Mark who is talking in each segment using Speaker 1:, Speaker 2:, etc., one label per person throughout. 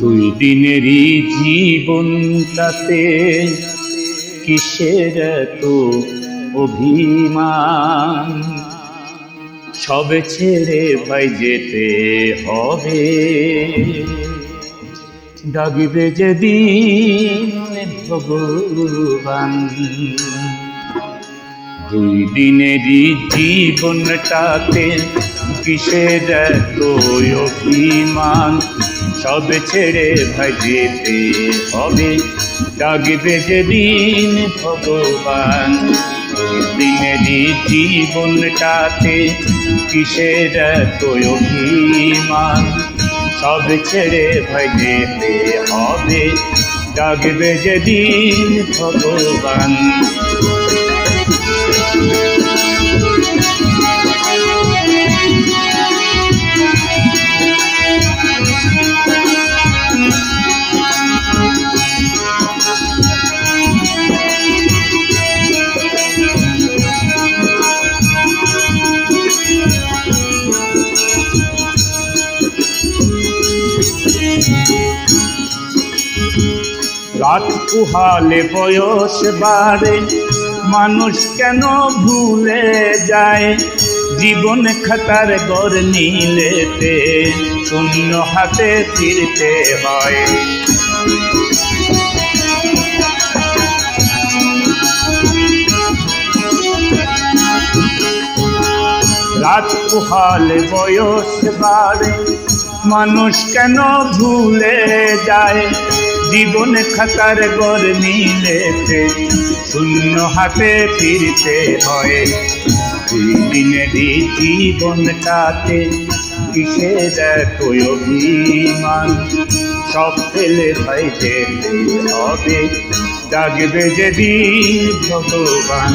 Speaker 1: দুই দিনেরই জীবনটাতে কিসের তো অভিমান, সব ছেড়ে ভাই যেতে হবে। ডাকবে যেদিন ভগবান, দুই দিনেরই জীবনটাতে কিসের তো অভিমান, সব ছেড়ে ভাই যেতে হবে। ডাকবে যেদিন ভগবান, দুই দিনেরই জীবনটাতে কিসের তো অভিমান, সব ছেড়ে ভাই যেতে হবে। ডাকবে যেদিন ভগবান। রাত পুহালে বয়স বাড়ে, মানুষ কেন ভুলে যায়? জীবন খাতার গড় নিলেতে শূন্য হাতে ফিরতে হয়। রাত পুহালে বয়স বাড়ে, মানুষ কেন ভুলে যায়? জীবন খাতার গড় নিলেতে শূন্য হাতে ফিরতে হয়। দুই দিনেরই জীবনটাতে কিসের তো অভিমান, সব ফেলে ভাই যেতে হবে। ডাকবে যেদিন ভগবান।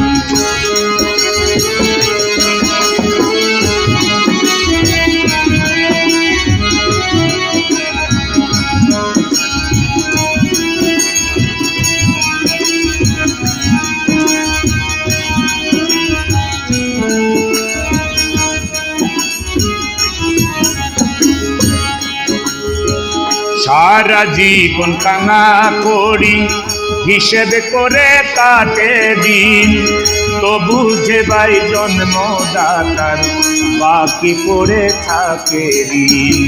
Speaker 1: সারা জীবন কানা করি, হিসেব করে কাটে দিন, তবু যে ভাই জন্মদাতার বাকি পড়ে থাকে ঋণ।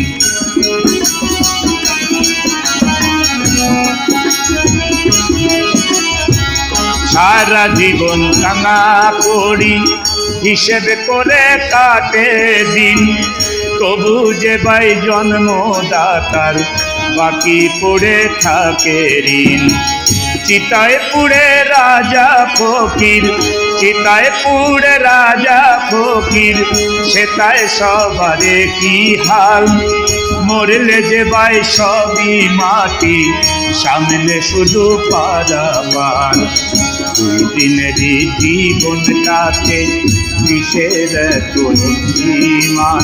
Speaker 1: সারা জীবন কানা করি, হিসেব করে কাটে দিন, তবু যে ভাই জন্মদাতার বাকি পড়ে থাকে ঋণ। চিতায় পুড়ে রাজা ফকির, চিতায় পুড়ে রাজা ফকির, সেটায় সবারে কি হাল? মরলে যে ভাই সবই মাটি, সামনে শুধু পারাপার। দুই দিনেরই জীবনটাতে কিসের তো অভিমান,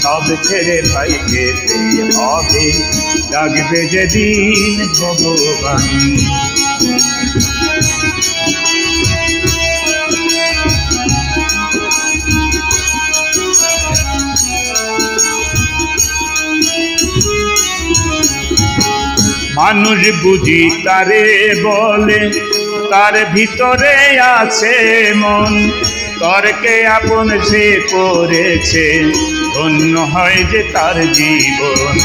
Speaker 1: সব ছেড়ে ভাই যেতে হবে। ডাকবে যেদিন ভগবান। মানুষ বুঝি তারে বলে, তার ভিতরে আছে মন, তর্কে আপন সে করেছে, ধন্য হয় যে তার জীবন।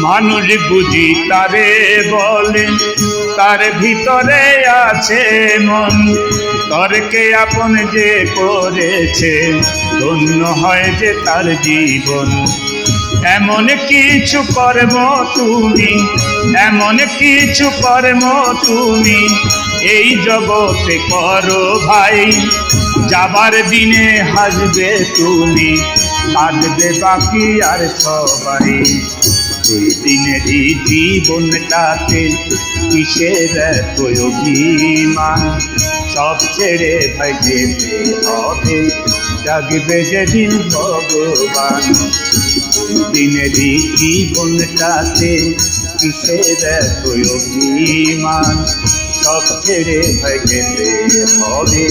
Speaker 1: মানুষ বুঝি তারে বলে, তার ভিতরে আছে মন, তর্কে আপন যে করেছে, ধন্য হয় যে তার জীবন। এমন কিছু কর্ম তুমি, এমন কিছু কর্ম তুমি এই জগতে করো ভাই, যাবার দিনে হাসবে তুমি, কাঁদবে বাকি আর সবাই। দুই দিনেরই জীবনটাতে কিসের তো অভিমান, সব ছেড়ে ভাই যেতে হবে। ডাকবে যেদিন ভগবান। দুই দিনেরই জীবনটাতে কিসের তো অভিমান, সব ছেড়ে ভাই যেতে হবে।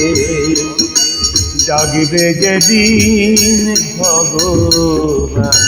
Speaker 1: জাগবে যেদিন ভগবান।